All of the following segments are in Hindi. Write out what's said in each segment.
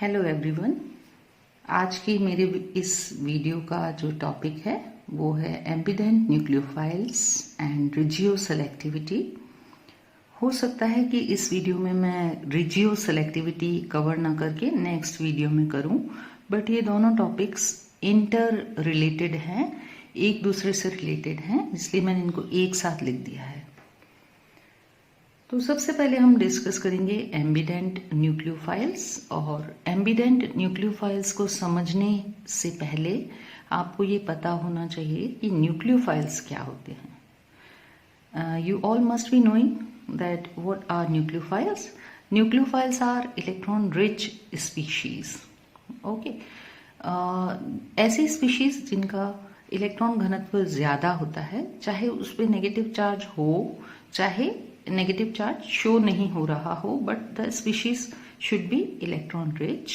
Hello everyone. आज की मेरे इस वीडियो का जो टॉपिक है वो है ambient nucleophiles and regio selectivity. हो सकता है कि इस वीडियो में मैं रिजियो सेलेक्टिविटी कवर ना करके नेक्स्ट वीडियो में करूं, बट ये दोनों टॉपिक्स इंटर रिलेटेड हैं, एक दूसरे से रिलेटेड हैं, इसलिए मैंने इनको एक साथ लिख दिया है। तो सबसे पहले हम डिस्कस करेंगे एम्बिडेंट न्यूक्लियोफाइल्स। और एम्बिडेंट न्यूक्लियोफाइल्स को समझने से पहले आपको ये पता होना चाहिए कि न्यूक्लियोफाइल्स क्या होते हैं। You all must be knowing that what are nucleophiles. Nucleophiles are electron rich species. Okay, ऐसी स्पीशीज जिनका इलेक्ट्रॉन घनत्व ज़्यादा होता है, चाहे उस पर नेगेटिव चार्ज हो, चाहे नेगेटिव चार्ज शो नहीं हो रहा हो, but the species should be electron rich.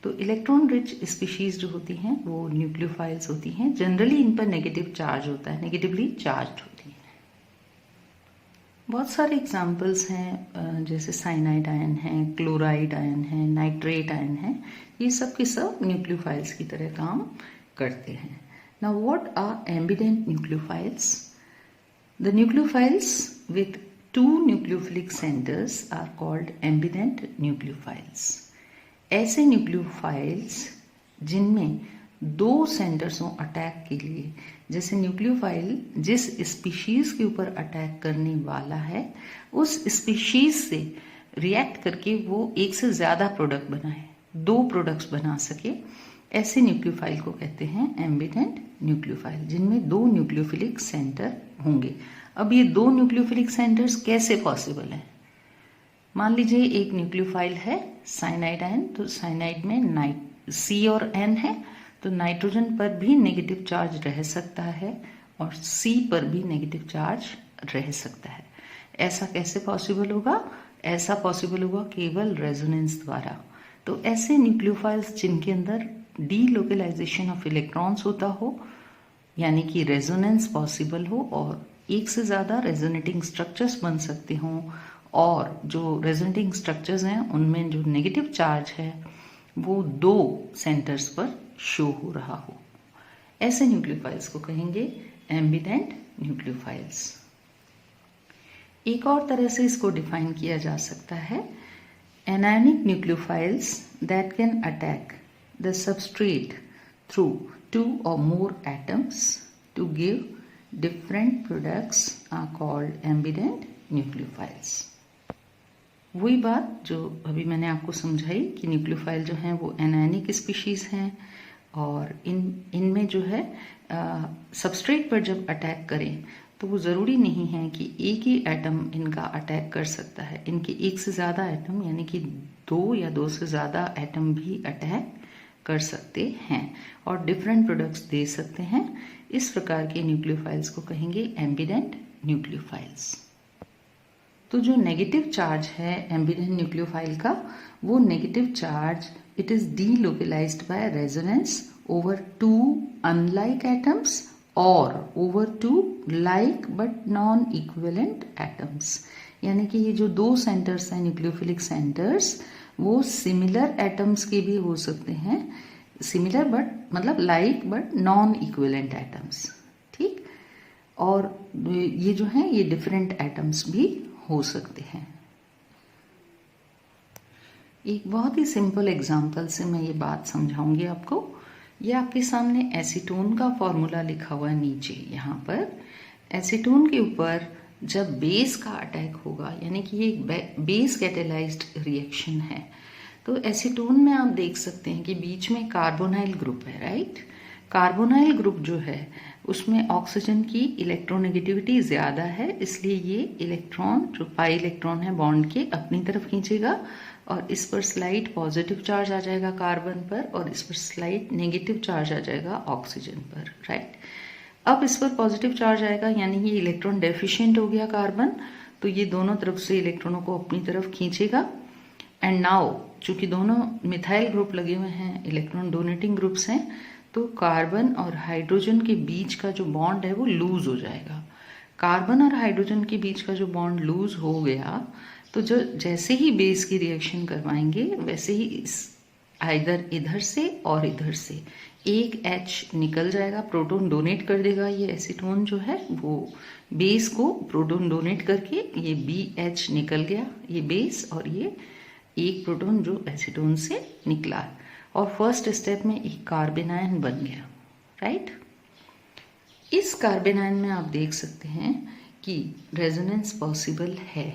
तो इलेक्ट्रॉन रिच स्पीशीज जो होती हैं वो न्यूक्लियोफाइल्स होती हैं। जनरली इन पर नेगेटिव चार्ज होता है, नेगेटिवली चार्ज होती हैं। बहुत सारे एग्जाम्पल्स हैं, जैसे साइनाइड आयन है, क्लोराइड आयन है, नाइट्रेट आयन है। ये सब के सब न्यूक्लियोफाइल्स की तरह काम करते हैं। Now what are ambident nucleophiles? The nucleophiles with two nucleophilic centers are called ambident nucleophiles. ऐसे न्यूक्लियोफाइल्स जिनमें दो सेंटर्स हों अटैक के लिए, जैसे न्यूक्लियोफाइल जिस स्पीशीज के ऊपर अटैक करने वाला है उस स्पीशीज से रिएक्ट करके वो एक से ज्यादा प्रोडक्ट बनाए, दो प्रोडक्ट्स बना सके, ऐसे न्यूक्लियोफाइल को कहते हैं एम्बिडेंट न्यूक्लियोफाइल, जिनमें दो न्यूक्लियोफिलिक सेंटर होंगे। अब ये दो न्यूक्लियोफिलिक सेंटर्स कैसे पॉसिबल हैं? मान लीजिए एक न्यूक्लियोफाइल है साइनाइड आयन, तो साइनाइड में C और N है, तो नाइट्रोजन पर भी नेगेटिव चार्ज रह सकता है और C पर भी नेगेटिव चार्ज रह सकता है। ऐसा कैसे पॉसिबल होगा? ऐसा पॉसिबल होगा केवल रेजोनेंस द्वारा। तो ऐसे न्यूक्लियोफाइल्स जिनके अंदर डीलोकलाइजेशन ऑफ इलेक्ट्रॉन्स होता हो, यानी कि रेजोनेंस पॉसिबल हो और एक से ज़्यादा रेजोनेटिंग स्ट्रक्चर्स बन सकते हों, और जो रेजोनेटिंग स्ट्रक्चर्स हैं उनमें जो नेगेटिव चार्ज है वो दो सेंटर्स पर शो हो रहा हो, ऐसे न्यूक्लियोफाइल्स को कहेंगे एम्बिडेंट न्यूक्लियोफाइल्स। एक और तरह से इसको डिफाइन किया जा सकता है, anionic nucleophiles that can attack the substrate through two or more atoms to give different products are called ambident nucleophiles. वही बात जो अभी मैंने आपको समझाई कि न्यूक्लियोफाइल जो हैं वो एनायनिक स्पीशीज हैं, और इनमें जो है सबस्ट्रेट पर जब अटैक करें तो वो ज़रूरी नहीं है कि एक ही एटम इनका अटैक कर सकता है। इनके एक से ज़्यादा एटम, यानी कि दो या दो से ज़्यादा एटम भी अटैक कर सकते हैं और डिफरेंट प्रोडक्ट्स दे सकते हैं। इस प्रकार के न्यूक्लियोफाइल्स को कहेंगे एम्बिडेंट न्यूक्लियोफाइल्स। तो जो नेगेटिव चार्ज है एम्बिडेंट न्यूक्लियोफाइल का, वो negative charge it is delocalised by resonance over two unlike atoms और over two like but non equivalent atoms. यानी कि ये जो दो सेंटर्स हैं न्यूक्लियोफिलिक सेंटर्स, वो सिमिलर एटम्स के भी हो सकते हैं, सिमिलर बट मतलब like but non equivalent atoms, ठीक। और ये जो है ये डिफरेंट एटम्स भी हो सकते हैं। एक बहुत ही सिंपल एग्जांपल से मैं ये बात समझाऊंगी आपको। ये आपके सामने एसीटोन का फॉर्मूला लिखा हुआ है नीचे। यहाँ पर एसीटोन के ऊपर जब बेस का अटैक होगा, यानी कि ये एक बेस कैटेलाइज्ड रिएक्शन है, तो एसीटोन में आप देख सकते हैं कि बीच में कार्बोनाइल ग्रुप है, राइट। कार्बोनाइल ग्रुप जो है उसमें ऑक्सीजन की इलेक्ट्रोनेगेटिविटी ज़्यादा है, इसलिए ये इलेक्ट्रॉन जो पाई इलेक्ट्रॉन है बॉन्ड के अपनी तरफ खींचेगा और इस पर स्लाइट पॉजिटिव चार्ज आ जाएगा कार्बन पर, और इस पर स्लाइट नेगेटिव चार्ज आ जाएगा ऑक्सीजन पर, राइट। अब इस पर पॉजिटिव चार्ज आएगा, यानी ये इलेक्ट्रॉन डेफिशिएंट हो गया कार्बन, तो ये दोनों तरफ से इलेक्ट्रॉनों को अपनी तरफ खींचेगा। एंड नाउ चूंकि दोनों मिथाइल ग्रुप लगे हुए हैं, इलेक्ट्रॉन डोनेटिंग ग्रुप्स हैं, तो कार्बन और हाइड्रोजन के बीच का जो बॉन्ड है वो लूज हो जाएगा। कार्बन और हाइड्रोजन के बीच का जो बॉन्ड लूज हो गया, तो जो जैसे ही बेस की रिएक्शन करवाएंगे वैसे ही इस आइदर इधर से और इधर से एक H निकल जाएगा, प्रोटॉन डोनेट कर देगा। ये एसीटोन जो है वो बेस को प्रोटॉन डोनेट करके ये BH निकल गया, ये बेस, और ये एक प्रोटॉन जो एसीटोन से निकला, और फर्स्ट स्टेप में एक कार्बन आयन बन गया, राइट। इस कार्बन आयन में आप देख सकते हैं कि रेजोनेंस पॉसिबल है,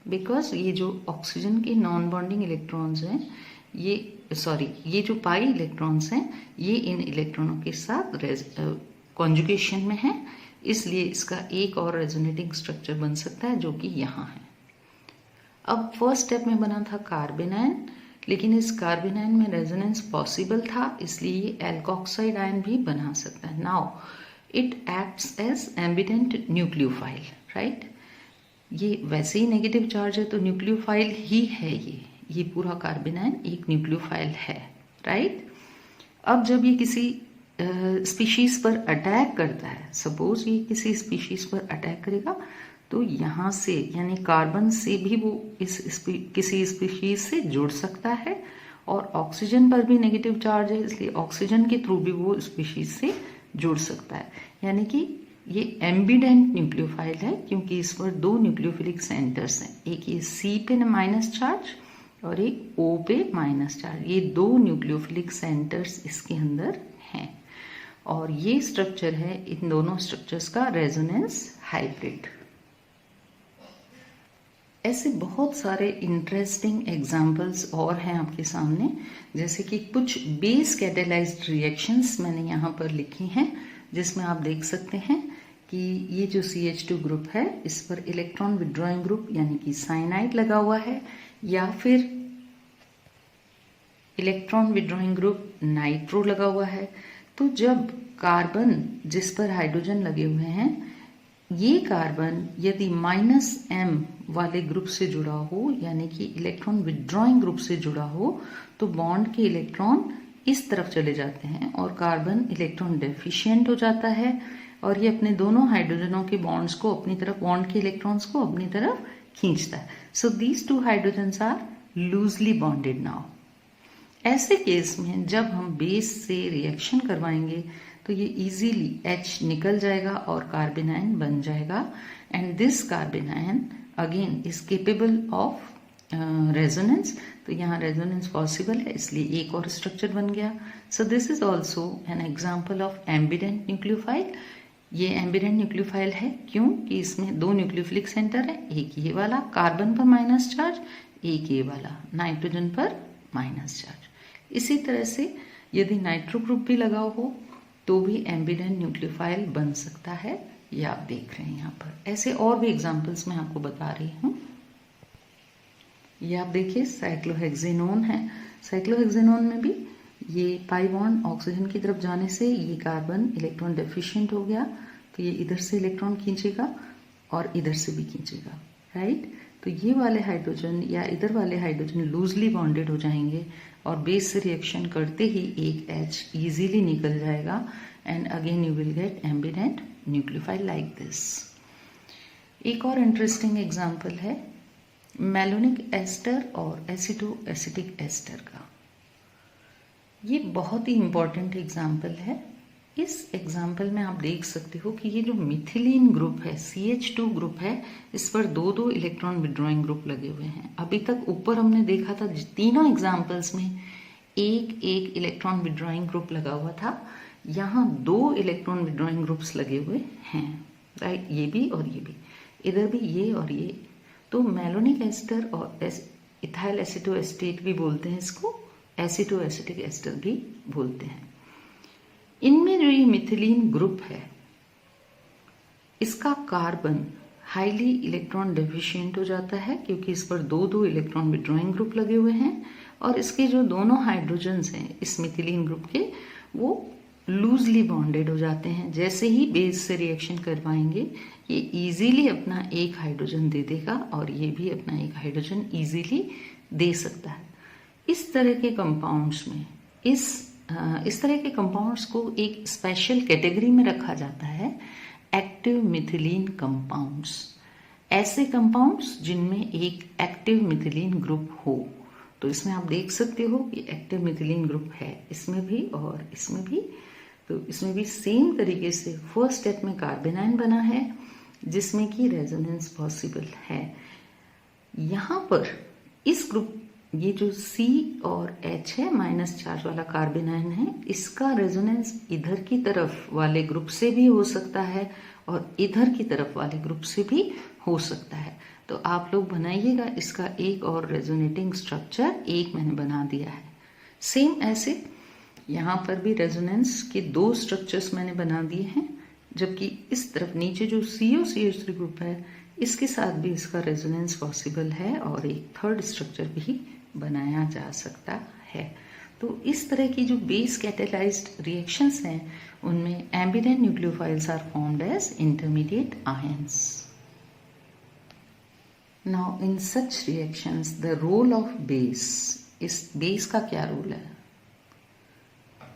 बिकॉज ये जो ऑक्सीजन के नॉन बॉन्डिंग इलेक्ट्रॉन्स हैं, ये जो पाई इलेक्ट्रॉन्स हैं, ये इन इलेक्ट्रॉनों के साथ कॉन्जुगेशन में है, इसलिए इसका एक और रेजोनेटिंग स्ट्रक्चर बन सकता है जो कि यहाँ है। अब फर्स्ट स्टेप में बना था कार्बन आयन, लेकिन इस कार्बन आयन में रेजोनेंस पॉसिबल था, इसलिए ये एल्कोक्साइड आयन भी बना सकता है। Now it acts as ambident nucleophile, right. ये वैसे ही नेगेटिव चार्ज है तो न्यूक्लियोफाइल ही है, ये पूरा कार्बन आयन एक न्यूक्लियोफाइल है, राइट। अब जब ये किसी स्पीशीज पर अटैक करता है, सपोज ये किसी स्पीशीज पर अटैक करेगा, तो यहाँ से यानी कार्बन से भी वो किसी स्पीशीज से जुड़ सकता है, और ऑक्सीजन पर भी नेगेटिव चार्ज है, इसलिए ऑक्सीजन के थ्रू भी वो स्पीशीज से जुड़ सकता है। यानी कि ये एम्बिडेंट न्यूक्लियोफाइल है, क्योंकि इस पर दो न्यूक्लियोफिलिक सेंटर्स हैं, एक ये C पे माइनस चार्ज और एक O पे माइनस चार्ज। ये दो न्यूक्लियोफिलिक सेंटर्स इसके अंदर हैं, और ये स्ट्रक्चर है इन दोनों स्ट्रक्चर्स का रेजोनेंस हाइब्रिड। ऐसे बहुत सारे इंटरेस्टिंग एग्जाम्पल्स और हैं आपके सामने, जैसे कि कुछ बेस कैटेलाइज्ड रिएक्शंस मैंने यहाँ पर लिखी हैं, जिसमें आप देख सकते हैं कि ये जो CH2 ग्रुप है, इस पर इलेक्ट्रॉन विड्रॉइंग ग्रुप यानी कि साइनाइड लगा हुआ है, या फिर इलेक्ट्रॉन विड्रॉइंग ग्रुप नाइट्रो लगा हुआ है। तो जब कार्बन जिस पर हाइड्रोजन लगे हुए हैं, ये कार्बन यदि -M वाले ग्रुप से जुड़ा हो, यानी कि इलेक्ट्रॉन विड्रॉइंग ग्रुप से जुड़ा हो, तो बॉन्ड के इलेक्ट्रॉन इस तरफ चले जाते हैं और कार्बन इलेक्ट्रॉन डेफिशिएंट हो जाता है, और ये अपने दोनों हाइड्रोजनों के बॉन्ड्स को अपनी तरफ, बॉन्ड के इलेक्ट्रॉन्स को अपनी तरफ खींचता है। So these two hydrogens are loosely bonded now. ऐसे केस में जब हम बेस से रिएक्शन करवाएंगे तो ये इजीली H निकल जाएगा और कार्बन आयन बन जाएगा, and this carbon ion again is capable of resonance. तो यहाँ रेजोनेंस पॉसिबल है, इसलिए एक और स्ट्रक्चर बन गया। So this is also an example of ambient nucleophile. ये एम्बिडेंट न्यूक्लियोफाइल है क्योंकि इसमें दो न्यूक्लियोफिलिक सेंटर है, एक ये वाला कार्बन पर माइनस चार्ज, एक ये वाला नाइट्रोजन पर माइनस चार्ज। इसी तरह से यदि नाइट्रो ग्रुप भी लगा हो तो भी एम्बिडेंट न्यूक्लियोफाइल बन सकता है, ये आप देख रहे हैं यहाँ पर। ऐसे और भी एग्जाम्पल्स मैं आपको बता रही हूँ। ये आप देखिए साइक्लोहेक्सेनोन है, साइक्लोहेक्सेनोन में भी ये पाई बॉन्ड ऑक्सीजन की तरफ जाने से ये कार्बन इलेक्ट्रॉन डेफिशिएंट हो गया, तो ये इधर से इलेक्ट्रॉन खींचेगा और इधर से भी खींचेगा, राइट। तो ये वाले हाइड्रोजन या इधर वाले हाइड्रोजन लूजली बॉन्डेड हो जाएंगे और बेस से रिएक्शन करते ही एक H इजीली निकल जाएगा, and again you will get ambient nucleophile like this. एक और इंटरेस्टिंग एग्जाम्पल है मेलोनिक एस्टर और एसिटो-एसिटिक एस्टर का। ये बहुत ही इंपॉर्टेंट एग्जाम्पल है। इस एग्जाम्पल में आप देख सकते हो कि ये जो मिथिलीन ग्रुप है, CH2 ग्रुप है, इस पर दो दो इलेक्ट्रॉन विड्रॉइंग ग्रुप लगे हुए हैं। अभी तक ऊपर हमने देखा था तीनों एग्जाम्पल्स में एक एक इलेक्ट्रॉन विड्रॉइंग ग्रुप लगा हुआ था, यहाँ दो इलेक्ट्रॉन विड्रॉइंग ग्रुप्स लगे हुए हैं, राइट। ये भी और ये भी, इधर भी ये और ये। तो मेलोनिक एस्टर और इथाइल एसिटोएस्टेट भी बोलते हैं इसको, एसिटो-एसिटिक एस्टर भी बोलते हैं। इनमें जो ये मिथिलीन ग्रुप है, इसका कार्बन हाईली इलेक्ट्रॉन डेफिशिएंट हो जाता है क्योंकि इस पर दो दो इलेक्ट्रॉन विड्रॉइंग ग्रुप लगे हुए हैं, और इसके जो दोनों हाइड्रोजन्स हैं इस मिथिलीन ग्रुप के, वो लूजली बॉन्डेड हो जाते हैं। जैसे ही बेस से रिएक्शन करवाएंगे ये इजीली अपना एक हाइड्रोजन दे देगा और ये भी अपना एक हाइड्रोजन इजीली दे सकता है। इस तरह के कंपाउंड्स में इस तरह के कंपाउंड्स को एक स्पेशल कैटेगरी में रखा जाता है, एक्टिव मिथिलीन कंपाउंड्स। ऐसे कंपाउंड्स जिनमें एक एक्टिव मिथिलीन ग्रुप हो, तो इसमें आप देख सकते हो कि एक्टिव मिथिलीन ग्रुप है इसमें भी और इसमें भी। तो इसमें भी सेम तरीके से फर्स्ट स्टेप में कार्बेनाइन बना है जिसमें कि रेजोनेंस पॉसिबल है। यहाँ पर इस ग्रुप ये जो C और H है माइनस चार्ज वाला कार्बेनाइन है, इसका रेजोनेंस इधर की तरफ वाले ग्रुप से भी हो सकता है और इधर की तरफ वाले ग्रुप से भी हो सकता है। तो आप लोग बनाइएगा इसका एक और रेजोनेटिंग स्ट्रक्चर, एक मैंने बना दिया है। सेम ऐसे यहाँ पर भी रेजोनेंस के 2 स्ट्रक्चर्स मैंने बना दिए हैं, जबकि इस तरफ नीचे जो COCH3 ग्रुप है इसके साथ भी इसका रेजोनेंस पॉसिबल है और एक थर्ड स्ट्रक्चर भी बनाया जा सकता है। तो इस तरह की जो बेस कैटेलाइज्ड रिएक्शंस हैं उनमें ambident nucleophiles are formed as intermediate ions. Now in such reactions the role of base, इस बेस का क्या रोल है?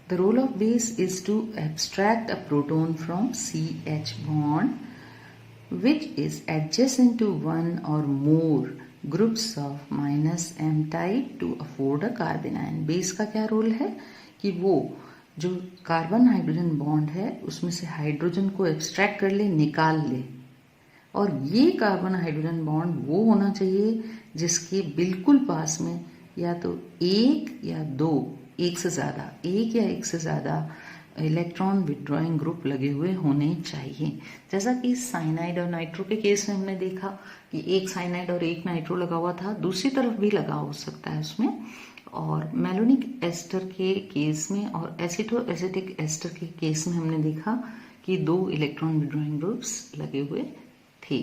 The role of base is to abstract a proton from CH bond which is adjacent to one or more groups of -m type to afford a carbanion. Base का क्या रोल है कि वो जो कार्बन हाइड्रोजन बॉन्ड है उसमें से हाइड्रोजन को एब्स्ट्रैक्ट कर ले, निकाल ले, और ये कार्बन हाइड्रोजन बॉन्ड वो होना चाहिए जिसके बिल्कुल पास में या तो एक या दो, एक या एक से ज़्यादा इलेक्ट्रॉन विड्रॉइंग ग्रुप लगे हुए होने चाहिए। जैसा कि साइनाइड और नाइट्रो के केस में हमने देखा कि एक साइनाइड और एक नाइट्रो लगा हुआ था, दूसरी तरफ भी लगा हो सकता है उसमें। और मेलोनिक एस्टर के केस में और एसिटो एसिटिक एस्टर के केस में हमने देखा कि 2 इलेक्ट्रॉन विड्रॉइंग ग्रुप्स लगे हुए थे।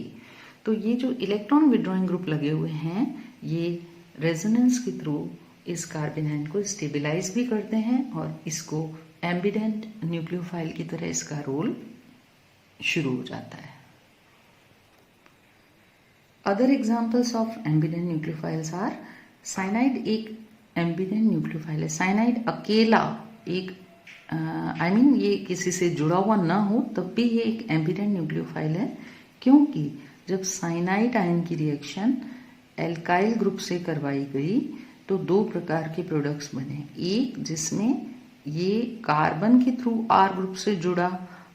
तो ये जो इलेक्ट्रॉन विड्रॉइंग ग्रुप लगे हुए हैं ये रेजोनेंस के थ्रू इस कार्बेनाइन को स्टेबलाइज भी करते हैं और इसको एम्बिडेंट न्यूक्लियोफाइल की तरह इसका रोल शुरू हो जाता है। Other examples of ambident nucleophiles are cyanide एक एम्बिडेंट न्यूक्लियोफाइल है। साइनाइड अकेला एक ये किसी से जुड़ा हुआ ना हो तब भी ये एक एम्बिडेंट न्यूक्लियोफाइल है, क्योंकि जब साइनाइड आयन की रिएक्शन एल्काइल ग्रुप से करवाई गई तो 2 प्रकार के प्रोडक्ट्स बने, एक जिसमें ये कार्बन के थ्रू R ग्रुप से जुड़ा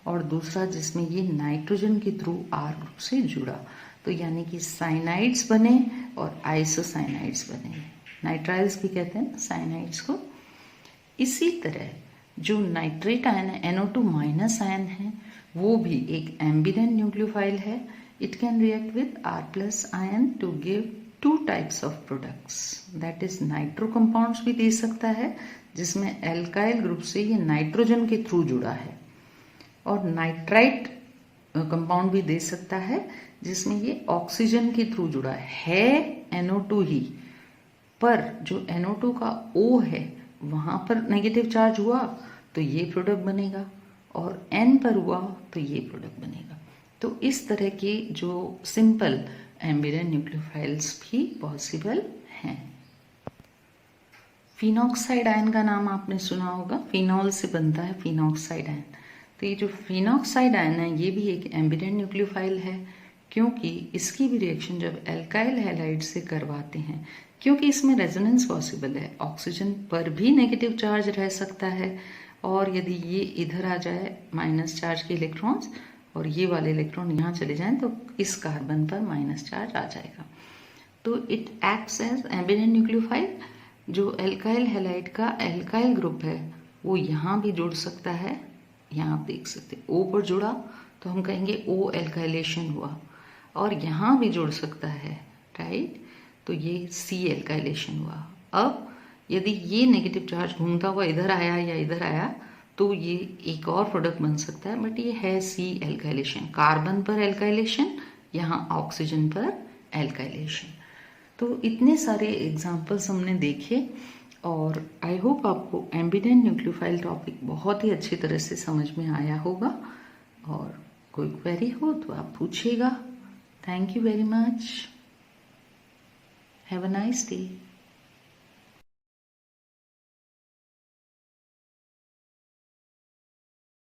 और दूसरा जिसमें ये नाइट्रोजन के थ्रू R ग्रुप से जुड़ा। तो यानी कि साइनाइड्स बने और आइसोसाइनाइड्स बने, नाइट्राइल्स भी कहते हैं साइनाइड्स को। इसी तरह जो नाइट्रेट आयन है NO2 माइनस आयन है वो भी एक एम्बिडेंट न्यूक्लियोफाइल है। It can react with R+ ion to give 2 types of products, that is nitro compounds भी दे सकता है जिसमें एल्काइल ग्रुप से ये नाइट्रोजन के थ्रू जुड़ा है, और नाइट्राइट कंपाउंड भी दे सकता है जिसमें ये ऑक्सीजन के थ्रू जुड़ा है NO2 ही, पर जो NO2 का O है वहां पर नेगेटिव चार्ज हुआ तो ये प्रोडक्ट बनेगा और N पर हुआ तो ये प्रोडक्ट बनेगा। तो इस तरह के जो सिंपल एम्बिडेंट न्यूक्लियोफाइल्स भी पॉसिबल हैं। फिनॉक्साइड आयन का नाम आपने सुना होगा, फिनॉल से बनता है फिनॉक्साइड आयन। तो ये जो फिनॉक्साइड आयन है ये भी एक एम्बिडेंट न्यूक्लियोफाइल है, क्योंकि इसकी भी रिएक्शन जब एल्काइल हैलाइड से करवाते हैं, क्योंकि इसमें रेजोनेंस पॉसिबल है, ऑक्सीजन पर भी नेगेटिव चार्ज रह सकता है, और यदि ये इधर आ जाए माइनस चार्ज के इलेक्ट्रॉन्स और ये वाले इलेक्ट्रॉन यहाँ चले जाएं तो इस कार्बन पर माइनस चार्ज आ जाएगा। तो it acts as ambident nucleophile. जो एल्काइल हैलाइड का एल्काइल ग्रुप है वो यहाँ भी जुड़ सकता है, यहाँ आप देख सकते हैं O पर जुड़ा तो हम कहेंगे O एल्काइलेशन हुआ, और यहाँ भी जुड़ सकता है, राइट, तो ये C एल्काइलेशन हुआ। अब यदि ये नेगेटिव चार्ज घूमता हुआ इधर आया या इधर आया तो ये एक और प्रोडक्ट बन सकता है, बट ये है C एल्काइलेशन, कार्बन पर एल्काइलेशन, यहाँ ऑक्सीजन पर एल्काइलेशन। तो इतने सारे एग्जाम्पल्स हमने देखे और आई होप आपको एम्बिडेंट न्यूक्लियोफाइल टॉपिक बहुत ही अच्छी तरह से समझ में आया होगा, और कोई क्वेरी हो तो आप पूछिएगा। Thank you very much, have a nice day.